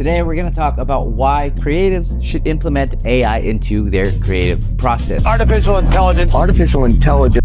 Today, we're going to talk about why creatives should implement AI into their creative process. Artificial intelligence.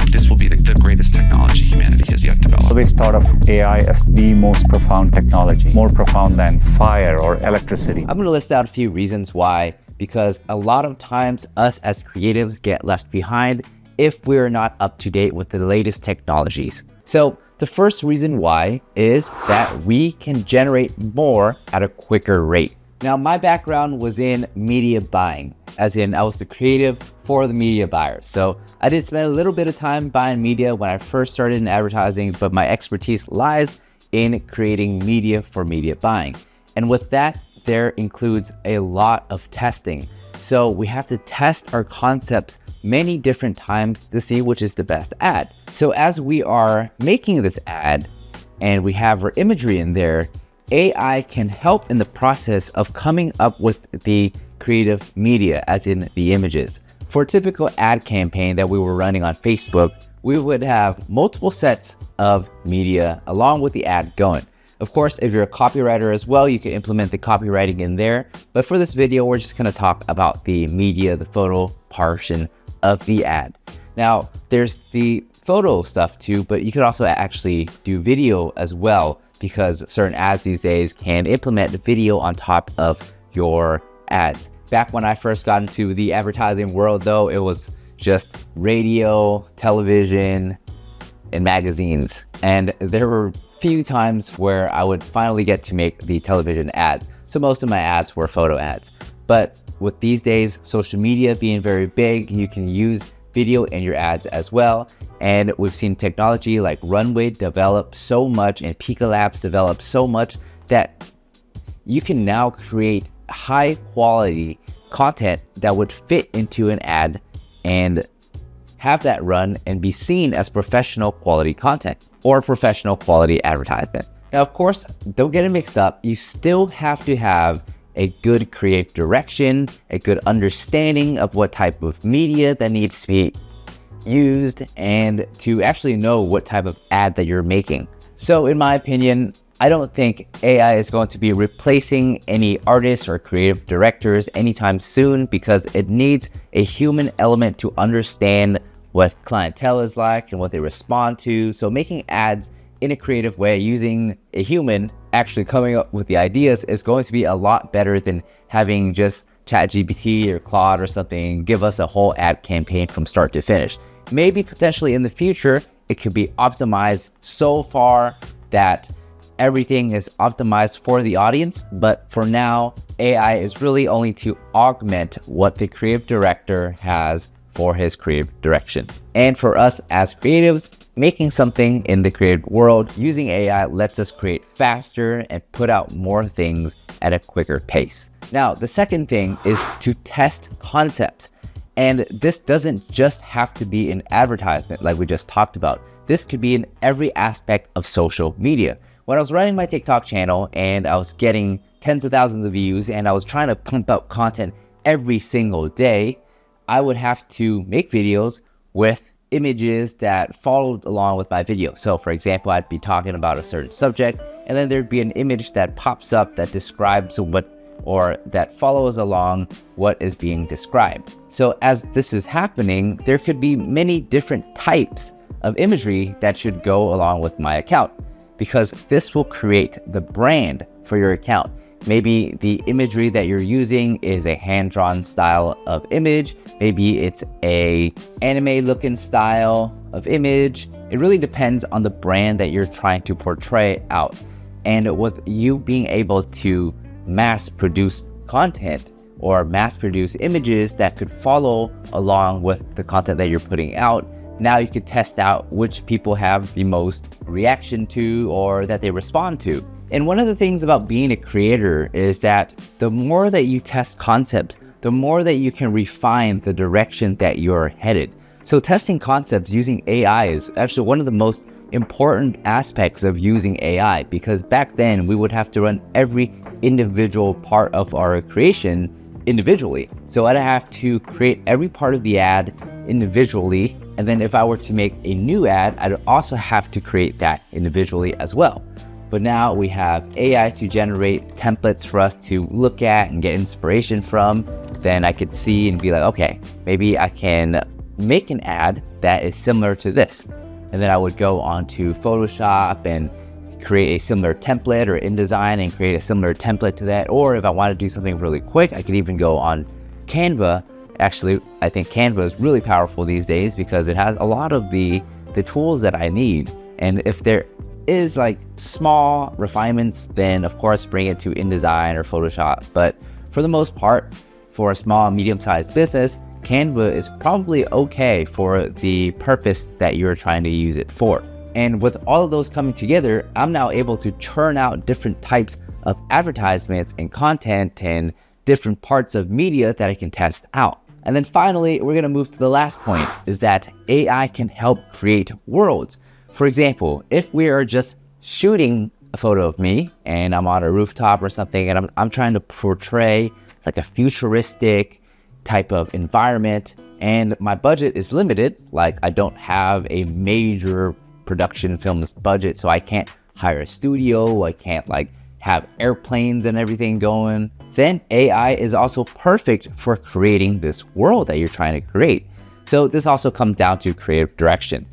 This will be the greatest technology humanity has yet developed. Always thought of AI as the most profound technology, more profound than fire or electricity. I'm going to list out a few reasons why, because a lot of times us as creatives get left behind if we're not up to date with the latest technologies. So the first reason why is that we can generate more at a quicker rate. Now, my background was in media buying, as in I was the creative for the media buyer. So I did spend a little bit of time buying media when I first started in advertising, but my expertise lies in creating media for media buying. And with that, there includes a lot of testing. So we have to test our concepts many different times to see which is the best ad. So as we are making this ad and we have our imagery in there, AI can help in the process of coming up with the creative media, as in the images. For a typical ad campaign that we were running on Facebook, we would have multiple sets of media along with the ad going. Of course, if you're a copywriter as well, you can implement the copywriting in there. But for this video, we're just going to talk about the media, the photo portion of the ad. Now, there's the photo stuff too, but you could also actually do video as well, because certain ads these days can implement video on top of your ads. Back when I first got into the advertising world though, it was just radio, television, and magazines. And there were few times where I would finally get to make the television ads. So most of my ads were photo ads. But with these days, social media being very big, you can use video in your ads as well. And we've seen technology like Runway develop so much and Pika Labs develop so much that you can now create high quality content that would fit into an ad and have that run and be seen as professional quality content or professional quality advertisement. Now, of course, don't get it mixed up. You still have to have a good creative direction, a good understanding of what type of media that needs to be used, and to actually know what type of ad that you're making. So in my opinion, I don't think AI is going to be replacing any artists or creative directors anytime soon, because it needs a human element to understand what clientele is like and what they respond to. So making ads in a creative way using a human actually coming up with the ideas is going to be a lot better than having just ChatGPT or Claude or something give us a whole ad campaign from start to finish. Maybe potentially in the future, it could be optimized so far that everything is optimized for the audience. But for now, AI is really only to augment what the creative director has for his creative direction. And for us as creatives, making something in the creative world using AI lets us create faster and put out more things at a quicker pace. Now, the second thing is to test concepts. And this doesn't just have to be an advertisement like we just talked about. This could be in every aspect of social media. When I was running my TikTok channel and I was getting tens of thousands of views and I was trying to pump out content every single day, I would have to make videos with images that followed along with my video. So for example, I'd be talking about a certain subject, and then there'd be an image that pops up that describes or that follows along what is being described. So as this is happening, there could be many different types of imagery that should go along with my account, because this will create the brand for your account. Maybe the imagery that you're using is a hand-drawn style of image. Maybe it's a anime looking style of image. It really depends on the brand that you're trying to portray out. And with you being able to mass produce content or mass produce images that could follow along with the content that you're putting out, now you could test out which people have the most reaction to or that they respond to. And one of the things about being a creator is that the more that you test concepts, the more that you can refine the direction that you're headed. So testing concepts using AI is actually one of the most important aspects of using AI, because back then we would have to run every individual part of our creation individually. So I'd have to create every part of the ad individually, and then if I were to make a new ad, I'd also have to create that individually as well. but now we have AI to generate templates for us to look at and get inspiration from. Then I could see and be like, okay, maybe I can make an ad that is similar to this. And then I would go onto Photoshop and create a similar template, or InDesign and create a similar template to that. Or if I want to do something really quick, I could even go on Canva. Actually, I think Canva is really powerful these days because it has a lot of the tools that I need. And if there is like small refinements, then of course bring it to InDesign or Photoshop. But for the most part, for a small, medium-sized business, Canva is probably okay for the purpose that you're trying to use it for. And with all of those coming together, I'm now able to churn out different types of advertisements and content and different parts of media that I can test out. And then finally, we're gonna move to the last point, is that AI can help create worlds. For example, if we are just shooting a photo of me and I'm on a rooftop or something, and I'm trying to portray like a futuristic type of environment, and my budget is limited, like I don't have a major production films budget, so I can't hire a studio, I can't like have airplanes and everything going, then AI is also perfect for creating this world that you're trying to create. So this also comes down to creative direction.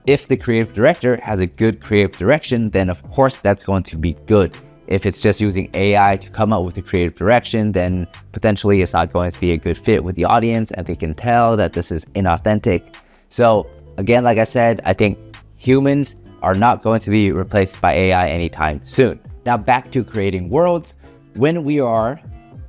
If the creative director has a good creative direction, then of course that's going to be good. If it's just using AI to come up with a creative direction, then potentially it's not going to be a good fit with the audience, and they can tell that this is inauthentic. So again, like I said, I think humans are not going to be replaced by AI anytime soon. Now back to creating worlds. When we are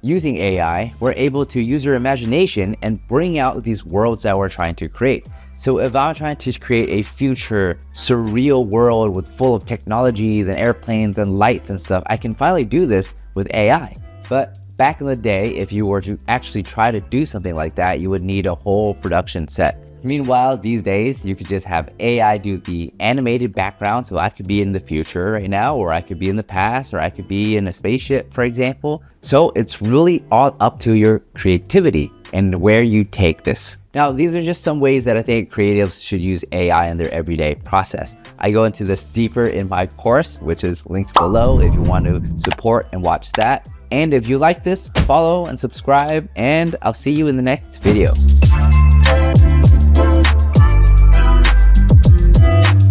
using AI, we're able to use your imagination and bring out these worlds that we're trying to create. So if I'm trying to create a future surreal world with full of technologies and airplanes and lights and stuff, I can finally do this with AI. But back in the day, if you were to actually try to do something like that, you would need a whole production set. Meanwhile, these days, you could just have AI do the animated background. So I could be in the future right now, or I could be in the past, or I could be in a spaceship, for example. So it's really all up to your creativity and where you take this. Now, these are just some ways that I think creatives should use AI in their everyday process. I go into this deeper in my course, which is linked below if you want to support and watch that. And if you like this, follow and subscribe, and I'll see you in the next video.